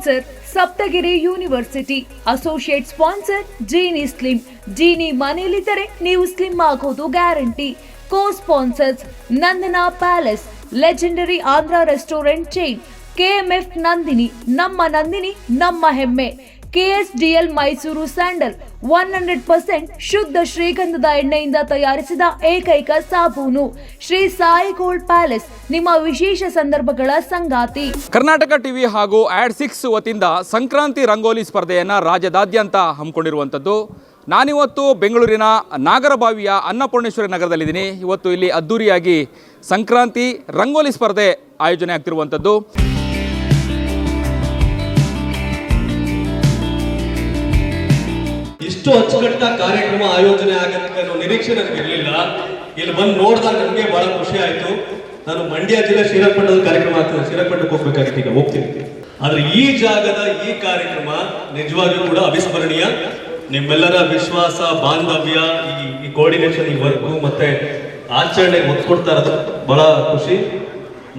Sponsor Saptagiri university. Associate sponsor Jeeni slim. Jeeni ಮನೆಯಲ್ಲಿದ್ದರೆ ನೀವು slim ಆಗೋದು guarantee. Co sponsors Nandana palace, legendary Andhra restaurant chain, KMF Nandini, ನಮ್ಮ ಹೆಮ್ಮೆ, KSDL ಮೈಸೂರು ಸ್ಯಾಂಡಲ್ 100% ಶುದ್ಧ ಶ್ರೀಗಂಧದ ಎಣ್ಣೆಯಿಂದ ತಯಾರಿಸಿದ ಏಕೈಕ ಸಾಬೂನು, ಶ್ರೀ ಸಾಯಿ ಗೋಲ್ಡ್ ಪ್ಯಾಲೇಸ್, ನಿಮ್ಮ ವಿಶೇಷ ಸಂದರ್ಭಗಳ ಸಂಗಾತಿ. ಕರ್ನಾಟಕ ಟಿವಿ ಹಾಗೂ AD6 ವತಿಯಿಂದ ಸಂಕ್ರಾಂತಿ ರಂಗೋಲಿ ಸ್ಪರ್ಧೆಯನ್ನು ರಾಜ್ಯದಾದ್ಯಂತ ಹಮ್ಮಿಕೊಂಡಿರುವಂಥದ್ದು. ನಾನಿವತ್ತು ಬೆಂಗಳೂರಿನ ನಾಗರಬಾವಿಯ ಅನ್ನಪೂರ್ಣೇಶ್ವರಿ ನಗರದಲ್ಲಿದ್ದೀನಿ. ಇವತ್ತು ಇಲ್ಲಿ ಅದ್ದೂರಿಯಾಗಿ ಸಂಕ್ರಾಂತಿ ರಂಗೋಲಿ ಸ್ಪರ್ಧೆ ಆಯೋಜನೆ ಆಗ್ತಿರುವಂಥದ್ದು. ಇಷ್ಟು ಅಚ್ಚುಕಟ್ಟಾಗಿ ಕಾರ್ಯಕ್ರಮ ಆಯೋಜನೆ ಆಗತ್ತೆ ಅನ್ನೋ ನಿರೀಕ್ಷೆ ನನಗೆ ಇರಲಿಲ್ಲ. ಇಲ್ಲಿ ಬಂದು ನೋಡಿದಾಗ ನನಗೆ ಬಹಳ ಖುಷಿ ಆಯ್ತು. ನಾನು ಮಂಡ್ಯ ಜಿಲ್ಲೆ ಶ್ರೀರಂಗಪಟ್ಟಣದ ಕಾರ್ಯಕ್ರಮ ಆಗ್ತದೆ, ಶ್ರೀರಂಗಪಟ್ಟಣಕ್ಕೆ ಹೋಗ್ಬೇಕಾಗಿತ್ತು, ಈಗ ಹೋಗ್ತೀನಿ. ಆದ್ರೆ ಈ ಜಾಗದ ಈ ಕಾರ್ಯಕ್ರಮ ನಿಜವಾಗಿಯೂ ಕೂಡ ಅವಿಸ್ಮರಣೀಯ. ನಿಮ್ಮೆಲ್ಲರ ವಿಶ್ವಾಸ, ಬಾಂಧವ್ಯ, ಈ ಕೋಆರ್ಡಿನೇಷನ್, ಈ ವರ್ಕು ಮತ್ತೆ ಆಚರಣೆಗೆ ಒತ್ತು ಕೊಡ್ತಾ ಇರೋದು ಬಹಳ ಖುಷಿ.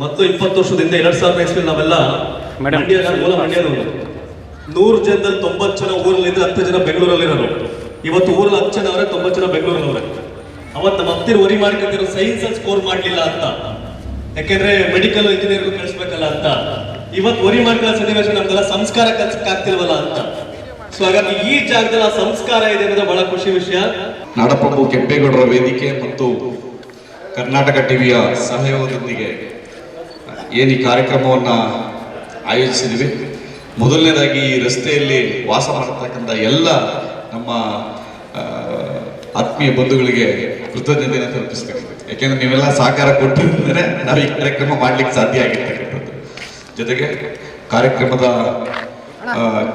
ಮತ್ತು 20 ವರ್ಷದಿಂದ 2000 ಇಸ್ವಿಯಲ್ಲಿ ನಾವೆಲ್ಲ ಮಂಡ್ಯದವರು 100 ಜನದಲ್ಲಿ 90 ಜನ ಊರಲ್ಲಿದ್ರೆ 10 ಜನ ಬೆಂಗಳೂರಲ್ಲಿರೋರು. ಇವತ್ತು ಊರಲ್ಲಿ 10 ಜನ ಅವರೇ, 90 ಜನ ಬೆಂಗಳೂರಲ್ಲವರೇ. ಅವತ್ತು ನಮ್ಮ ಹತ್ತಿರ ವರಿ ಮಾಡ್ಕೊಂಡಿರೋ ಸೈನ್ಸ್ ಅಲ್ಲಿ ಸ್ಕೋರ್ ಮಾಡ್ಲಿಲ್ಲ ಅಂತ, ಯಾಕೆಂದ್ರೆ ಮೆಡಿಕಲ್ ಇಂಜಿನಿಯರ್ಗೂ ಕಳಿಸ್ಬೇಕಲ್ಲ ಅಂತ. ಇವತ್ತು ವರಿ ಮಾಡ್ಕೊಳ್ಳೋ ಸನ್ನಿವೇಶ ನಮ್ದೆಲ್ಲ ಸಂಸ್ಕಾರ ಕಲ್ಸಕ್ಕಾಗ್ತಿಲ್ವಲ್ಲ ಅಂತ. ಸೊ ಹಾಗಾಗಿ ಈ ಜಾಗದಲ್ಲಿ ಆ ಸಂಸ್ಕಾರ ಇದೆ ಅನ್ನೋದು ಬಹಳ ಖುಷಿ ವಿಷಯ. ನಾಡಪ್ರಭು ಕೆಂಪೇಗೌಡರ ವೇದಿಕೆ ಮತ್ತು ಕರ್ನಾಟಕ ಟಿವಿಯ ಸಹಯೋಗದೊಂದಿಗೆ ಏನು ಈ ಕಾರ್ಯಕ್ರಮವನ್ನು ಆಯೋಜಿಸಿದ್ವಿ. ಮೊದಲನೇದಾಗಿ ಈ ರಸ್ತೆಯಲ್ಲಿ ವಾಸ ಮಾಡತಕ್ಕಂಥ ಎಲ್ಲ ನಮ್ಮ ಆತ್ಮೀಯ ಬಂಧುಗಳಿಗೆ ಕೃತಜ್ಞತೆಯನ್ನು ತಲುಪಿಸ್ಬೇಕು. ಯಾಕೆಂದ್ರೆ ನೀವೆಲ್ಲ ಸಹಕಾರ ಕೊಟ್ಟಿದ್ರೆ ನಾವು ಈ ಕಾರ್ಯಕ್ರಮ ಮಾಡ್ಲಿಕ್ಕೆ ಸಾಧ್ಯ ಆಗಿರ್ತಕ್ಕಂಥದ್ದು. ಜೊತೆಗೆ ಕಾರ್ಯಕ್ರಮದ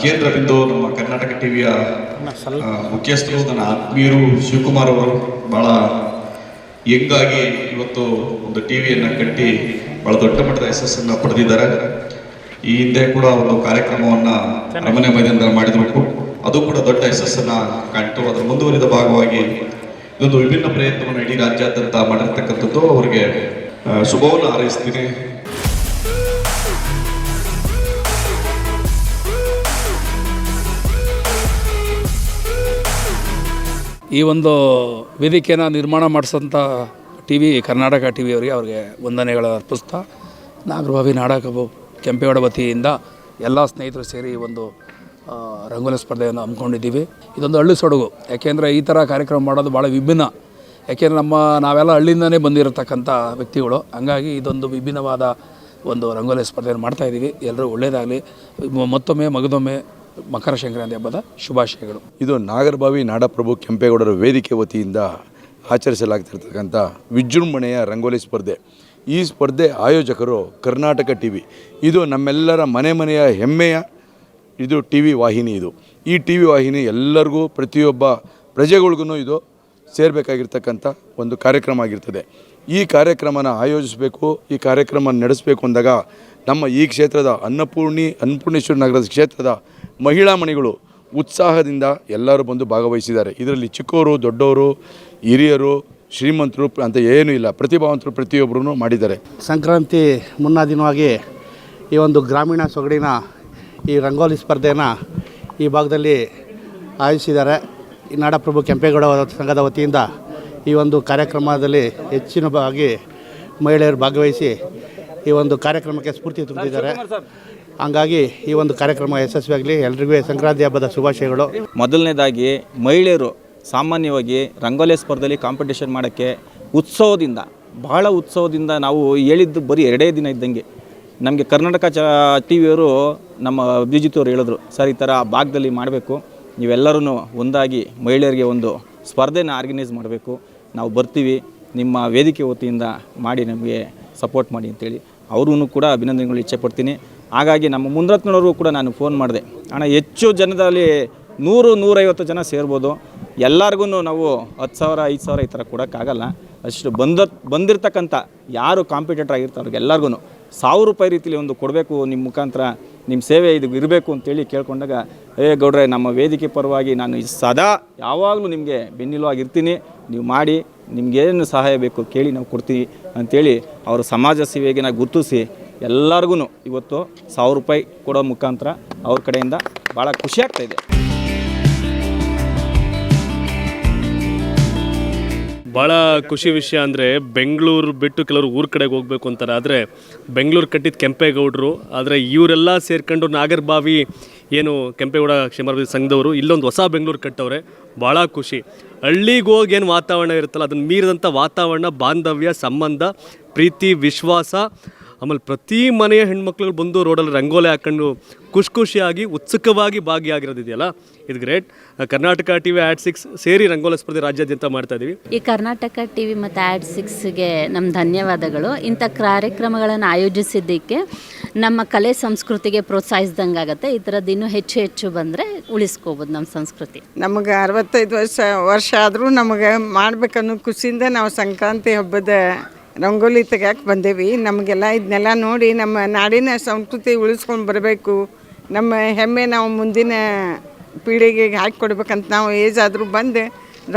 ಕೇಂದ್ರ ಬಿಂದು ನಮ್ಮ ಕರ್ನಾಟಕ ಟಿವಿಯ ಮುಖ್ಯಸ್ಥರು, ನನ್ನ ಆತ್ಮೀಯರು ಶಿವಕುಮಾರ್ ಅವರು ಬಹಳ ಯಂಗಾಗಿ ಇವತ್ತು ಒಂದು ಟಿವಿಯನ್ನು ಕಟ್ಟಿ ಬಹಳ ದೊಡ್ಡ ಮಟ್ಟದ ಯಶಸ್ಸನ್ನು ಪಡೆದಿದ್ದಾರೆ. ಈ ಹಿಂದೆ ಕೂಡ ಒಂದು ಕಾರ್ಯಕ್ರಮವನ್ನು ಅರಮನೆ ಮೈದಾನದಲ್ಲಿ ಮಾಡಿದಬೇಕು, ಅದು ಕೂಡ ದೊಡ್ಡ ಯಶಸ್ಸನ್ನು ಕಾಣ್ತು. ಅದರ ಮುಂದುವರಿದ ಭಾಗವಾಗಿ ಇದೊಂದು ವಿಭಿನ್ನ ಪ್ರಯತ್ನವನ್ನು ಇಡೀ ರಾಜ್ಯಾದ್ಯಂತ ಮಾಡಿರ್ತಕ್ಕಂಥದ್ದು. ಅವರಿಗೆ ಶುಭವನ್ನು ಹಾರೈಸ್ತೀನಿ. ಈ ಒಂದು ವೇದಿಕೆನ ನಿರ್ಮಾಣ ಮಾಡಿಸೋಂಥ ಕರ್ನಾಟಕ ಟಿ ವಿ ಅವ್ರಿಗೆ ವಂದನೆಗಳ ಅರ್ಪಿಸ್ತಾ, ನಾಗರಬಾವಿ ನಾಡಪ್ರಭು ಕೆಂಪೇಗೌಡ ವತಿಯಿಂದ ಎಲ್ಲ ಸ್ನೇಹಿತರು ಸೇರಿ ಒಂದು ರಂಗೋಲಿ ಸ್ಪರ್ಧೆಯನ್ನು ಹಮ್ಮಿಕೊಂಡಿದ್ದೀವಿ. ಇದೊಂದು ಹಳ್ಳಿ ಸೊಡಗು, ಯಾಕೆಂದರೆ ಈ ಥರ ಕಾರ್ಯಕ್ರಮ ಮಾಡೋದು ಭಾಳ ವಿಭಿನ್ನ. ಯಾಕೆಂದರೆ ನಾವೆಲ್ಲ ಹಳ್ಳಿಯಿಂದನೇ ಬಂದಿರತಕ್ಕಂಥ ವ್ಯಕ್ತಿಗಳು. ಹಂಗಾಗಿ ಇದೊಂದು ವಿಭಿನ್ನವಾದ ಒಂದು ರಂಗೋಲಿ ಸ್ಪರ್ಧೆಯನ್ನು ಮಾಡ್ತಾಯಿದ್ದೀವಿ. ಎಲ್ಲರೂ ಒಳ್ಳೆಯದಾಗಲಿ. ಮತ್ತೊಮ್ಮೆ ಮಗದೊಮ್ಮೆ ಮಕರ ಸಂಕ್ರಾಂತಿ ಹಬ್ಬದ ಶುಭಾಶಯಗಳು. ಇದು ನಾಗರಬಾವಿ ನಾಡಪ್ರಭು ಕೆಂಪೇಗೌಡರ ವೇದಿಕೆ ವತಿಯಿಂದ ಆಚರಿಸಲಾಗ್ತಿರ್ತಕ್ಕಂಥ ವಿಜೃಂಭಣೆಯ ರಂಗೋಲಿ ಸ್ಪರ್ಧೆ. ಈ ಸ್ಪರ್ಧೆ ಆಯೋಜಕರು ಕರ್ನಾಟಕ ಟಿವಿ. ಇದು ನಮ್ಮೆಲ್ಲರ ಮನೆಯ ಹೆಮ್ಮೆಯ ಇದು ಟಿವಿ ವಾಹಿನಿ. ಈ ಟಿವಿ ವಾಹಿನಿ ಎಲ್ಲರಿಗೂ, ಪ್ರತಿಯೊಬ್ಬ ಪ್ರಜೆಗಳಿಗೂ ಇದು ಸೇರಬೇಕಾಗಿರ್ತಕ್ಕಂಥ ಒಂದು ಕಾರ್ಯಕ್ರಮ ಆಗಿರ್ತದೆ. ಈ ಕಾರ್ಯಕ್ರಮನ ಆಯೋಜಿಸಬೇಕು, ಈ ಕಾರ್ಯಕ್ರಮ ನಡೆಸಬೇಕು ಅಂದಾಗ ನಮ್ಮ ಈ ಕ್ಷೇತ್ರದ ಅನ್ನಪೂರ್ಣೇಶ್ವರಿ ನಗರದ ಕ್ಷೇತ್ರದ ಮಹಿಳಾ ಮಣಿಗಳು ಉತ್ಸಾಹದಿಂದ ಎಲ್ಲರೂ ಬಂದು ಭಾಗವಹಿಸಿದ್ದಾರೆ. ಇದರಲ್ಲಿ ಚಿಕ್ಕವರು, ದೊಡ್ಡವರು, ಹಿರಿಯರು, ಶ್ರೀಮಂತರು ಅಂತ ಏನೂ ಇಲ್ಲ, ಪ್ರತಿಭಾವಂತರು ಪ್ರತಿಯೊಬ್ಬರೂ ಮಾಡಿದ್ದಾರೆ. ಸಂಕ್ರಾಂತಿ ಮುನ್ನಾ ದಿನವಾಗಿ ಈ ಒಂದು ಗ್ರಾಮೀಣ ಸೊಗಡಿನ ಈ ರಂಗೋಲಿ ಸ್ಪರ್ಧೆಯನ್ನು ಈ ಭಾಗದಲ್ಲಿ ಆಯೋಜಿಸಿದ್ದಾರೆ. ಈ ನಾಡಪ್ರಭು ಕೆಂಪೇಗೌಡ ಸಂಘದ ವತಿಯಿಂದ ಈ ಒಂದು ಕಾರ್ಯಕ್ರಮದಲ್ಲಿ ಹೆಚ್ಚಿನವಾಗಿ ಮಹಿಳೆಯರು ಭಾಗವಹಿಸಿ ಈ ಒಂದು ಕಾರ್ಯಕ್ರಮಕ್ಕೆ ಸ್ಫೂರ್ತಿ ತುಂಬಿದ್ದಾರೆ. ಹಂಗಾಗಿ ಈ ಒಂದು ಕಾರ್ಯಕ್ರಮ ಯಶಸ್ವಿಯಾಗಲಿ. ಎಲ್ರಿಗೂ ಸಂಕ್ರಾಂತಿ ಹಬ್ಬದ ಶುಭಾಶಯಗಳು. ಮೊದಲನೇದಾಗಿ ಮಹಿಳೆಯರು ಸಾಮಾನ್ಯವಾಗಿ ರಂಗೋಲಿ ಸ್ಪರ್ಧೆಯಲ್ಲಿ ಕಾಂಪಿಟೇಷನ್ ಮಾಡೋಕ್ಕೆ ಬಹಳ ಉತ್ಸವದಿಂದ ನಾವು ಹೇಳಿದ್ದು ಬರೀ 2 ದಿನ ಇದ್ದಂಗೆ. ನಮಗೆ ಕರ್ನಾಟಕ ಟಿ ವಿಯವರು ನಮ್ಮ ಅಭಿಜಿತ್ ಹೇಳಿದ್ರು, ಸರ್ ಈ ಥರ ಭಾಗದಲ್ಲಿ ಮಾಡಬೇಕು, ನೀವೆಲ್ಲರೂ ಒಂದಾಗಿ ಮಹಿಳೆಯರಿಗೆ ಒಂದು ಸ್ಪರ್ಧೆನ ಆರ್ಗನೈಸ್ ಮಾಡಬೇಕು, ನಾವು ಬರ್ತೀವಿ, ನಿಮ್ಮ ವೇದಿಕೆ ವತಿಯಿಂದ ಮಾಡಿ ನಮಗೆ ಸಪೋರ್ಟ್ ಮಾಡಿ ಅಂತೇಳಿ ಅವ್ರೂ ಕೂಡ ಅಭಿನಂದನೆಗಳು ಇಚ್ಛೆ ಪಡ್ತೀನಿ. ಹಾಗಾಗಿ ನಮ್ಮ ಮುಂದ್ರತ್ನವ್ರಿಗೂ ಕೂಡ ನಾನು ಫೋನ್ ಮಾಡಿದೆ, ಅಣ್ಣ ಹೆಚ್ಚು ಜನದಲ್ಲಿ 100-150 ಜನ ಸೇರ್ಬೋದು, ಎಲ್ಲರಿಗೂ ನಾವು 10,000 5,000 ಈ ಥರ ಕೊಡೋಕ್ಕಾಗಲ್ಲ. ಅಷ್ಟು ಬಂದಿರತಕ್ಕಂಥ ಯಾರು ಕಾಂಪಿಟೇಟರ್ ಆಗಿರ್ತಾರೆ ಅವ್ರಿಗೆಲ್ಲರಿಗೂ 1,000 ರೂಪಾಯಿ ರೀತಿಯಲ್ಲಿ ಒಂದು ಕೊಡಬೇಕು, ನಿಮ್ಮ ಮುಖಾಂತರ ನಿಮ್ಮ ಸೇವೆ ಇದು ಇರಬೇಕು ಅಂತೇಳಿ ಕೇಳ್ಕೊಂಡಾಗ, ಗೌಡ್ರೆ ನಮ್ಮ ವೇದಿಕೆ ಪರವಾಗಿ ನಾನು ಸದಾ ಯಾವಾಗಲೂ ನಿಮಗೆ ಬೆನ್ನೆಲುಬಾಗಿರ್ತೀನಿ, ನೀವು ಮಾಡಿ, ನಿಮಗೇನು ಸಹಾಯ ಬೇಕು ಕೇಳಿ ನಾವು ಕೊಡ್ತೀವಿ ಅಂಥೇಳಿ ಅವರು ಸಮಾಜ ಸೇವೆಗೆ ಗುರುತಿಸಿ ಎಲ್ಲರಿಗೂ ಇವತ್ತು 1000 ರೂಪಾಯಿ ಕೊಡೋ ಮುಖಾಂತರ ಅವ್ರ ಕಡೆಯಿಂದ ಭಾಳ ಖುಷಿ ಆಗ್ತಾಯಿದೆ. ಭಾಳ ಖುಷಿ ವಿಷಯ ಅಂದರೆ ಬೆಂಗಳೂರು ಬಿಟ್ಟು ಕೆಲವರು ಊರ ಕಡೆಗೆ ಹೋಗಬೇಕು ಅಂತಾರೆ, ಆದರೆ ಬೆಂಗಳೂರು ಕಟ್ಟಿದ್ದು ಕೆಂಪೇಗೌಡರು. ಆದರೆ ಇವರೆಲ್ಲ ಸೇರ್ಕೊಂಡು ನಾಗರಬಾವಿ ಏನು ಕೆಂಪೇಗೌಡ ಕ್ಷೇಮಾಭಿವೃದ್ಧಿ ಸಂಘದವರು ಇಲ್ಲೊಂದು ಹೊಸ ಬೆಂಗಳೂರು ಕಟ್ಟವ್ರೆ. ಭಾಳ ಖುಷಿ. ಹಳ್ಳಿಗೆ ಹೋಗಿ ಏನು ವಾತಾವರಣ ಇರುತ್ತಲ್ಲ ಅದನ್ನು ಮೀರಿದಂಥ ವಾತಾವರಣ, ಬಾಂಧವ್ಯ, ಸಂಬಂಧ, ಪ್ರೀತಿ, ವಿಶ್ವಾಸ. ಆಮೇಲೆ ಪ್ರತಿ ಮನೆಯ ಹೆಣ್ಮಕ್ಳು ಬಂದು ರೋಡಲ್ಲಿ ರಂಗೋಲಿ ಹಾಕ್ಕೊಂಡು ಖುಷಿಯಾಗಿ ಉತ್ಸುಕವಾಗಿ ಭಾಗಿಯಾಗಿರೋದಿದೆಯಲ್ಲ, ಇದು ಗ್ರೇಟ್. ಕರ್ನಾಟಕ ಟಿವಿ AD6 ಸೇರಿ ರಂಗೋಲಿ ಸ್ಪರ್ಧೆ ರಾಜ್ಯಾದ್ಯಂತ ಮಾಡ್ತಾ ಇದ್ದೀವಿ. ಈ ಕರ್ನಾಟಕ ಟಿವಿ ಮತ್ತು AD6ಗೆ ನಮ್ಮ ಧನ್ಯವಾದಗಳು. ಇಂಥ ಕಾರ್ಯಕ್ರಮಗಳನ್ನು ಆಯೋಜಿಸಿದ್ದಕ್ಕೆ ನಮ್ಮ ಕಲೆ ಸಂಸ್ಕೃತಿಗೆ ಪ್ರೋತ್ಸಾಹಿಸ್ದಂಗೆ ಆಗುತ್ತೆ. ಈ ಥರದ್ದು ಇನ್ನೂ ಹೆಚ್ಚು ಹೆಚ್ಚು ಬಂದರೆ ಉಳಿಸ್ಕೋಬೋದು ನಮ್ಮ ಸಂಸ್ಕೃತಿ. ನಮಗೆ 65 ವರ್ಷ ಆದರೂ ನಮಗೆ ಮಾಡ್ಬೇಕನ್ನೋ ಖುಷಿಯಿಂದ ನಾವು ಸಂಕ್ರಾಂತಿ ಹಬ್ಬದ ರಂಗೋಲಿ ತೆಗ್ಯಾಕೆ ಬಂದೇವಿ. ನಮಗೆಲ್ಲ ಇದನ್ನೆಲ್ಲ ನೋಡಿ ನಮ್ಮ ನಾಡಿನ ಸಂಸ್ಕೃತಿ ಉಳಿಸ್ಕೊಂಡು ಬರಬೇಕು, ನಮ್ಮ ಹೆಮ್ಮೆ ನಾವು ಮುಂದಿನ ಪೀಳಿಗೆಗೆ ಹಾಕಿಕೊಡ್ಬೇಕಂತ ನಾವು ಏಜ್ ಆದರೂ ಬಂದು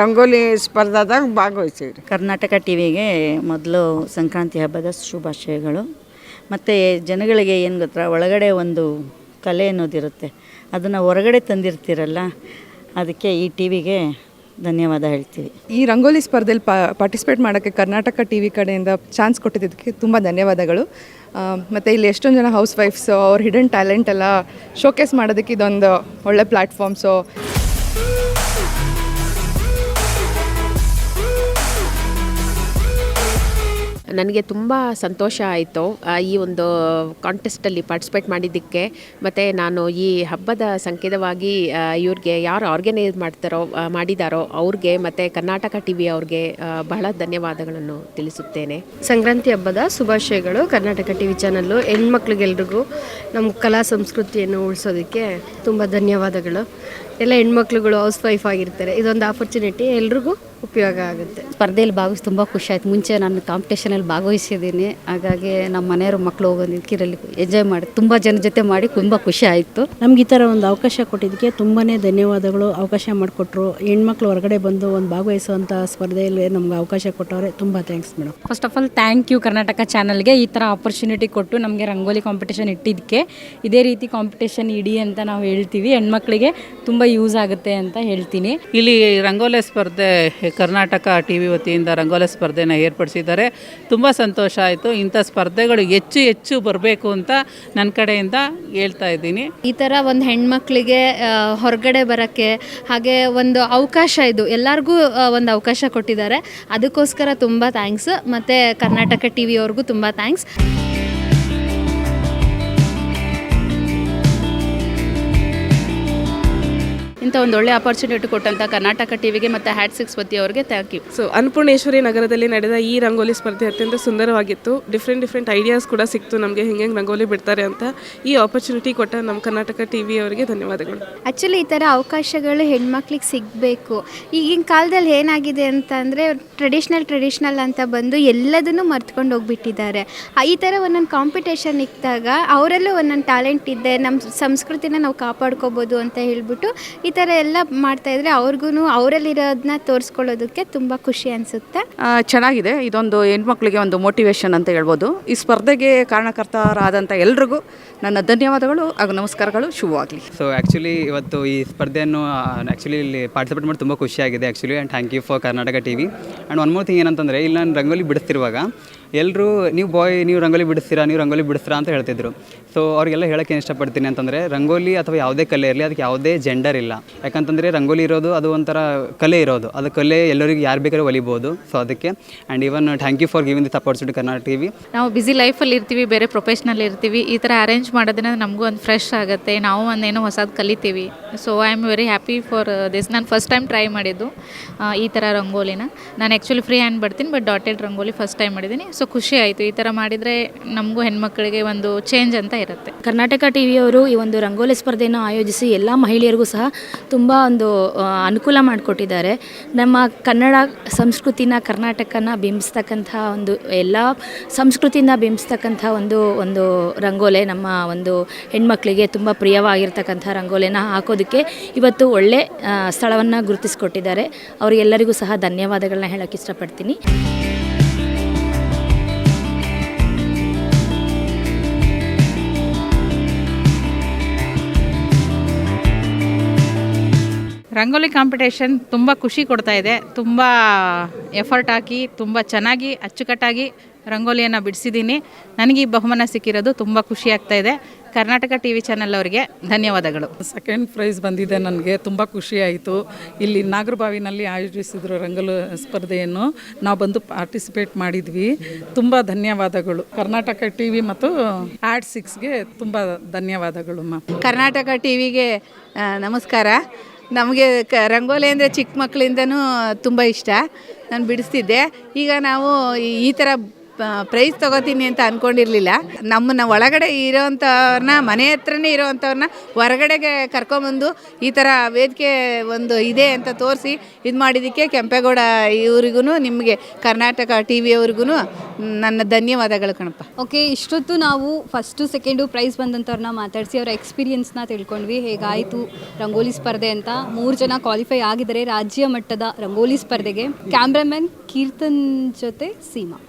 ರಂಗೋಲಿ ಸ್ಪರ್ಧಾದಾಗ ಭಾಗವಹಿಸೀವಿ. ಕರ್ನಾಟಕ ಟಿವಿಗೆ ಮೊದಲು ಸಂಕ್ರಾಂತಿ ಹಬ್ಬದ ಶುಭಾಶಯಗಳು. ಮತ್ತು ಜನಗಳಿಗೆ ಏನು ಗೊತ್ತಾ, ಒಳಗಡೆ ಒಂದು ಕಲೆ ಅನ್ನೋದಿರುತ್ತೆ, ಅದನ್ನು ಹೊರಗಡೆ ತಂದಿರ್ತೀರಲ್ಲ, ಅದಕ್ಕೆ ಈ ಟಿವಿಗೆ ಧನ್ಯವಾದ ಹೇಳ್ತೀವಿ. ಈ ರಂಗೋಲಿ ಸ್ಪರ್ಧೆಯಲ್ಲಿ ಪಾರ್ಟಿಸಿಪೇಟ್ ಮಾಡೋಕ್ಕೆ ಕರ್ನಾಟಕ ಟಿ ವಿ ಕಡೆಯಿಂದ ಚಾನ್ಸ್ ಕೊಟ್ಟಿದ್ದಕ್ಕೆ ತುಂಬ ಧನ್ಯವಾದಗಳು. ಮತ್ತು ಇಲ್ಲಿ ಎಷ್ಟೊಂದು ಜನ ಹೌಸ್ ವೈಫ್ಸು ಅವ್ರ ಹಿಡನ್ ಟ್ಯಾಲೆಂಟ್ ಎಲ್ಲ ಶೋಕೇಸ್ ಮಾಡೋದಕ್ಕೆ ಇದೊಂದು ಒಳ್ಳೆ ಪ್ಲ್ಯಾಟ್ಫಾರ್ಮ್ಸು. ನನಗೆ ತುಂಬ ಸಂತೋಷ ಆಯಿತು ಈ ಒಂದು ಕಾಂಟೆಸ್ಟಲ್ಲಿ ಪಾರ್ಟಿಸಿಪೇಟ್ ಮಾಡಿದ್ದಕ್ಕೆ. ಮತ್ತು ನಾನು ಈ ಹಬ್ಬದ ಸಂಕೇತವಾಗಿ ಇವ್ರಿಗೆ ಯಾರು ಆರ್ಗನೈಸ್ ಮಾಡಿದಾರೋ ಅವ್ರಿಗೆ ಮತ್ತು ಕರ್ನಾಟಕ ಟಿ ವಿ ಅವ್ರಿಗೆ ಬಹಳ ಧನ್ಯವಾದಗಳನ್ನು ತಿಳಿಸುತ್ತೇನೆ. ಸಂಕ್ರಾಂತಿ ಹಬ್ಬದ ಶುಭಾಶಯಗಳು. ಕರ್ನಾಟಕ ಟಿ ವಿ ಚಾನಲ್ಲು ಹೆಣ್ಮಕ್ಳಿಗೆಲ್ರಿಗೂ ನಮ್ಮ ಕಲಾ ಸಂಸ್ಕೃತಿಯನ್ನು ಉಳಿಸೋದಕ್ಕೆ ತುಂಬ ಧನ್ಯವಾದಗಳು. ಎಲ್ಲ ಹೆಣ್ಮಕ್ಳುಗಳು ಹೌಸ್ ವೈಫ್ ಆಗಿರ್ತಾರೆ, ಇದೊಂದು ಆಪರ್ಚುನಿಟಿ ಎಲ್ರಿಗೂ ಉಪಯೋಗ ಆಗುತ್ತೆ. ಸ್ಪರ್ಧೆಯಲ್ಲಿ ಭಾಗವಹಿಸಿ ತುಂಬ ಖುಷಿ ಆಯಿತು. ಮುಂಚೆ ನಾನು ಕಾಂಪಿಟೇಷನಲ್ಲಿ ಭಾಗವಹಿಸಿದ್ದೀನಿ, ಹಾಗಾಗಿ ನಮ್ಮ ಮನೆಯವರು ಮಕ್ಕಳು ಹೋಗೋದಕ್ಕೆ ಇದರಲ್ಲಿ ಎಂಜಾಯ್ ಮಾಡಿ ತುಂಬ ಜನ ಜೊತೆ ಮಾಡಿ ತುಂಬ ಖುಷಿ ಆಯಿತು. ನಮ್ಗೆ ಈ ಥರ ಒಂದು ಅವಕಾಶ ಕೊಟ್ಟಿದ್ದಕ್ಕೆ ತುಂಬಾ ಧನ್ಯವಾದಗಳು. ಅವಕಾಶ ಮಾಡಿಕೊಟ್ರು, ಹೆಣ್ಮಕ್ಳು ಹೊರಗಡೆ ಬಂದು ಒಂದು ಭಾಗವಹಿಸುವಂಥ ಸ್ಪರ್ಧೆಯಲ್ಲಿ ನಮ್ಗೆ ಅವಕಾಶ ಕೊಟ್ಟವ್ರೆ. ತುಂಬ thanks madam. First of all thank you Karnataka ಚಾನಲ್ಗೆ ಈ ಥರ ಆಪರ್ಚುನಿಟಿ ಕೊಟ್ಟು ನಮಗೆ ರಂಗೋಲಿ ಕಾಂಪಿಟೇಷನ್ ಇಟ್ಟಿದ್ದಕ್ಕೆ. ಇದೇ ರೀತಿ ಕಾಂಪಿಟೇಷನ್ ಇಡಿ ಅಂತ ನಾವು ಹೇಳ್ತೀವಿ, ಹೆಣ್ಮಕ್ಳಿಗೆ ತುಂಬ ಯೂಸ್ ಆಗುತ್ತೆ ಅಂತ ಹೇಳ್ತೀನಿ. ಇಲ್ಲಿ ರಂಗೋಲಿ ಸ್ಪರ್ಧೆ ಕರ್ನಾಟಕ ಟಿ ವಿ ವತಿಯಿಂದ ರಂಗೋಲಿ ಸ್ಪರ್ಧೆನ ಏರ್ಪಡಿಸಿದ್ದಾರೆ. ತುಂಬ ಸಂತೋಷ ಆಯಿತು. ಇಂಥ ಸ್ಪರ್ಧೆಗಳು ಹೆಚ್ಚು ಹೆಚ್ಚು ಬರಬೇಕು ಅಂತ ನನ್ನ ಕಡೆಯಿಂದ ಹೇಳ್ತಾ ಇದ್ದೀನಿ. ಈ ಥರ ಒಂದು ಹೆಣ್ಮಕ್ಳಿಗೆ ಹೊರಗಡೆ ಬರೋಕ್ಕೆ ಹಾಗೆ ಒಂದು ಅವಕಾಶ, ಇದು ಎಲ್ಲರಿಗೂ ಒಂದು ಅವಕಾಶ ಕೊಟ್ಟಿದ್ದಾರೆ. ಅದಕ್ಕೋಸ್ಕರ ತುಂಬ ಥ್ಯಾಂಕ್ಸ್. ಮತ್ತು ಕರ್ನಾಟಕ ಟಿ ವಿ ಅವ್ರಿಗೂ ತುಂಬ ಥ್ಯಾಂಕ್ಸ್. ಇಂಥ ಒಂದು ಒಳ್ಳೆ ಆಪರ್ಚುನಿಟಿ ಕೊಟ್ಟಂಥ ಕರ್ನಾಟಕ ಟಿವಿಗೆ ಮತ್ತು AD6 ವತಿಯವರಿಗೆ ಥ್ಯಾಂಕ್ ಯು. ಸೊ ಅನ್ನಪೂರ್ಣೇಶ್ವರಿ ನಗರದಲ್ಲಿ ನಡೆದ ಈ ರಂಗೋಲಿ ಸ್ಪರ್ಧೆ ಅತ್ಯಂತ ಸುಂದರವಾಗಿತ್ತು. ಡಿಫ್ರೆಂಟ್ ಐಡಿಯಾಸ್ ಕೂಡ ಸಿಕ್ತು ನಮಗೆ, ಹೆಂಗೆ ರಂಗೋಲಿ ಬಿಡ್ತಾರೆ ಅಂತ. ಈ ಆಪರ್ಚುನಿಟಿ ಕೊಟ್ಟ ನಮ್ಮ ಕರ್ನಾಟಕ ಟಿ ವಿ ಅವರಿಗೆ ಧನ್ಯವಾದಗಳು. ಆ್ಯಕ್ಚುಲಿ ಈ ಥರ ಅವಕಾಶಗಳು ಹೆಣ್ಮಕ್ಳಿಗೆ ಸಿಗಬೇಕು. ಈಗಿನ ಕಾಲದಲ್ಲಿ ಏನಾಗಿದೆ ಅಂತಂದರೆ ಟ್ರೆಡಿಷ್ನಲ್ ಅಂತ ಬಂದು ಎಲ್ಲದನ್ನು ಮರ್ತ್ಕೊಂಡು ಹೋಗ್ಬಿಟ್ಟಿದ್ದಾರೆ. ಈ ಥರ ಒಂದೊಂದು ಕಾಂಪಿಟೇಷನ್ ಇದ್ದಾಗ ಅವರಲ್ಲೂ ಒಂದೊಂದು ಟ್ಯಾಲೆಂಟ್ ಇದೆ, ನಮ್ಮ ಸಂಸ್ಕೃತಿನ ನಾವು ಕಾಪಾಡ್ಕೋಬೋದು ಅಂತ ಹೇಳ್ಬಿಟ್ಟು ಈ ಥರ ಎಲ್ಲ ಮಾಡ್ತಾಯಿದ್ರೆ ಅವ್ರಿಗೂ ಅವರಲ್ಲಿರೋದನ್ನ ತೋರಿಸ್ಕೊಳ್ಳೋದಕ್ಕೆ ತುಂಬ ಖುಷಿ ಅನಿಸುತ್ತೆ. ಚೆನ್ನಾಗಿದೆ. ಇದೊಂದು ಹೆಣ್ಮಕ್ಳಿಗೆ ಒಂದು ಮೋಟಿವೇಶನ್ ಅಂತ ಹೇಳ್ಬೋದು. ಈ ಸ್ಪರ್ಧೆಗೆ ಕಾರಣಕರ್ತರಾದಂಥ ಎಲ್ರಿಗೂ ನನ್ನ ಧನ್ಯವಾದಗಳು ಹಾಗೂ ನಮಸ್ಕಾರಗಳು. ಶುಭವಾಗಲಿ. ಸೊ ಆ್ಯಕ್ಚುಲಿ ಇವತ್ತು ಈ ಸ್ಪರ್ಧೆಯನ್ನು ಆ್ಯಕ್ಚುಲಿ ಇಲ್ಲಿ ಪಾರ್ಟಿಸಿಪೇಟ್ ಮಾಡಿ ತುಂಬ ಖುಷಿಯಾಗಿದೆ actually. And thank you for Karnataka T V. And one more thing ಏನಂತಂದರೆ, ಇಲ್ಲಿ ನಾನು ರಂಗೋಲಿ ಬಿಡಿಸ್ತಿರುವಾಗ ಎಲ್ಲರೂ ನೀವು ರಂಗೋಲಿ ಬಿಡಿಸ್ತೀರಾ ಅಂತ ಹೇಳ್ತಿದ್ರು. ಸೊ ಅವ್ರಿಗೆಲ್ಲ ಹೇಳೋಕ್ಕೆ ಏನು ಇಷ್ಟಪಡ್ತೀನಿ ಅಂತಂದರೆ, ರಂಗೋಲಿ ಅಥವಾ ಯಾವುದೇ ಕಲೆ ಇರಲಿ ಅದಕ್ಕೆ ಯಾವುದೇ ಜೆಂಡರ್ ಇಲ್ಲ. ಯಾಕಂತಂದರೆ ರಂಗೋಲಿ ಇರೋದು ಅದು ಒಂಥರ ಕಲೆ ಇರೋದು, ಅದು ಕಲೆ ಎಲ್ಲರಿಗೂ ಯಾರು ಬೇಕಾದ್ರೂ ಒಲಿಬೋದು. ಸೊ ಅದಕ್ಕೆ and even thank you for giving this opportunity Karnataka T V. ನಾವು ಬ್ಯುಸಿ ಲೈಫಲ್ಲಿ ಇರ್ತೀವಿ, ಬೇರೆ ಪ್ರೊಫೆಷ್ನಲ್ ಇರ್ತೀವಿ. ಈ ಥರ ಅರೇಂಜ್ ಮಾಡೋದ್ರಿಂದ ನಮಗೂ ಒಂದು ಫ್ರೆಶ್ ಆಗುತ್ತೆ, ನಾವು ಒಂದೇನೋ ಹೊಸದು ಕಲಿತೀವಿ. So I am very happy for this. ನಾನು ಫಸ್ಟ್ ಟೈಮ್ ಟ್ರೈ ಮಾಡಿದ್ದು ಈ ಥರ ರಂಗೋಲಿನ. ನಾನು ಆ್ಯಕ್ಚುಲಿ ಫ್ರೀ ಹ್ಯಾಂಡ್ ಬರ್ತೀನಿ, but dotted rangoli first time ಮಾಡಿದ್ದೀನಿ. ಸೊ ಖುಷಿ ಆಯಿತು. ಈ ಥರ ಮಾಡಿದರೆ ನಮಗೂ ಹೆಣ್ಮಕ್ಳಿಗೆ ಒಂದು ಚೇಂಜ್ ಅಂತ ಇರುತ್ತೆ. ಕರ್ನಾಟಕ ಟಿ ವಿಯವರು ಈ ಒಂದು ರಂಗೋಲಿ ಸ್ಪರ್ಧೆಯನ್ನು ಆಯೋಜಿಸಿ ಎಲ್ಲ ಮಹಿಳೆಯರಿಗೂ ಸಹ ತುಂಬ ಒಂದು ಅನುಕೂಲ ಮಾಡಿಕೊಟ್ಟಿದ್ದಾರೆ. ನಮ್ಮ ಕನ್ನಡ ಸಂಸ್ಕೃತಿನ, ಕರ್ನಾಟಕನ ಬಿಂಬಿಸ್ತಕ್ಕಂಥ ಒಂದು ಎಲ್ಲ ಸಂಸ್ಕೃತಿನ ಬಿಂಬಿಸ್ತಕ್ಕಂಥ ಒಂದು ರಂಗೋಲೆ ನಮ್ಮ ಒಂದು ಹೆಣ್ಮಕ್ಳಿಗೆ ತುಂಬ ಪ್ರಿಯವಾಗಿರ್ತಕ್ಕಂಥ ರಂಗೋಲಿನ ಹಾಕೋದಕ್ಕೆ ಇವತ್ತು ಒಳ್ಳೆ ಸ್ಥಳವನ್ನು ಗುರುತಿಸಿಕೊಟ್ಟಿದ್ದಾರೆ. ಅವರಿಗೆಲ್ಲರಿಗೂ ಸಹ ಧನ್ಯವಾದಗಳನ್ನ ಹೇಳೋಕ್ಕೆ ಇಷ್ಟಪಡ್ತೀನಿ. ರಂಗೋಲಿ ಕಾಂಪಿಟೇಷನ್ ತುಂಬ ಖುಷಿ ಕೊಡ್ತಾ ಇದೆ. ತುಂಬ ಎಫರ್ಟ್ ಹಾಕಿ ತುಂಬ ಚೆನ್ನಾಗಿ ಅಚ್ಚುಕಟ್ಟಾಗಿ ರಂಗೋಲಿಯನ್ನು ಬಿಡಿಸಿದ್ದೀನಿ. ನನಗೆ ಈ ಬಹುಮಾನ ಸಿಕ್ಕಿರೋದು ತುಂಬ ಖುಷಿ ಆಗ್ತಾ ಇದೆ. ಕರ್ನಾಟಕ ಟಿ.ವಿ. ಚಾನಲ್ ಅವರಿಗೆ ಧನ್ಯವಾದಗಳು. ಸೆಕೆಂಡ್ ಪ್ರೈಸ್ ಬಂದಿದೆ, ನನಗೆ ತುಂಬ ಖುಷಿ ಆಯಿತು. ಇಲ್ಲಿ ನಾಗರಬಾವಿನಲ್ಲಿ ಆಯೋಜಿಸಿದ್ರು ರಂಗೋಲಿ ಸ್ಪರ್ಧೆಯನ್ನು, ನಾವು ಬಂದು ಪಾರ್ಟಿಸಿಪೇಟ್ ಮಾಡಿದ್ವಿ. ತುಂಬ ಧನ್ಯವಾದಗಳು ಕರ್ನಾಟಕ ಟಿ.ವಿ. ಮತ್ತು AD6ಗೆ ತುಂಬ ಧನ್ಯವಾದಗಳು. ಕರ್ನಾಟಕ ಟಿ.ವಿ.ಗೆ ನಮಸ್ಕಾರ. ನಮಗೆ ರಂಗೋಲಿ ಅಂದರೆ ಚಿಕ್ಕ ಮಕ್ಕಳಿಂದನೂ ತುಂಬ ಇಷ್ಟ. ನಾನು ಬಿಡಿಸ್ತಿದ್ದೆ. ಈಗ ನಾವು ಈ ಥರ ಪ್ರೈಸ್ ತೊಗೋತೀನಿ ಅಂತ ಅಂದ್ಕೊಂಡಿರಲಿಲ್ಲ. ನಮ್ಮನ್ನು ಒಳಗಡೆ ಇರೋವಂಥವ್ರನ್ನ, ಮನೆ ಹತ್ರನೇ ಇರೋವಂಥವ್ರನ್ನ ಹೊರಗಡೆಗೆ ಕರ್ಕೊಂಬಂದು ಈ ಥರ ವೇದಿಕೆ ಒಂದು ಇದೆ ಅಂತ ತೋರಿಸಿ ಇದು ಮಾಡಿದ್ದಕ್ಕೆ ಕೆಂಪೇಗೌಡ ಇವ್ರಿಗೂ, ನಿಮಗೆ ಕರ್ನಾಟಕ ಟಿ.ವಿ. ಅವ್ರಿಗೂ ನನ್ನ ಧನ್ಯವಾದಗಳು ಕಣಪ್ಪ. ಓಕೆ, ಇಷ್ಟೊತ್ತು ನಾವು ಫಸ್ಟು ಸೆಕೆಂಡು ಪ್ರೈಸ್ ಬಂದಂಥವ್ರನ್ನ ಮಾತಾಡಿಸಿ ಅವರ ಎಕ್ಸ್ಪೀರಿಯನ್ಸ್ನ ತಿಳ್ಕೊಂಡ್ವಿ. ಹೇಗಾಯಿತು ರಂಗೋಲಿ ಸ್ಪರ್ಧೆ ಅಂತ. 3 ಜನ ಕ್ವಾಲಿಫೈ ಆಗಿದ್ದಾರೆ ರಾಜ್ಯ ಮಟ್ಟದ ರಂಗೋಲಿ ಸ್ಪರ್ಧೆಗೆ. ಕ್ಯಾಮ್ರಾಮನ್ ಕೀರ್ತನ್ ಜೊತೆ ಸೀಮಾ.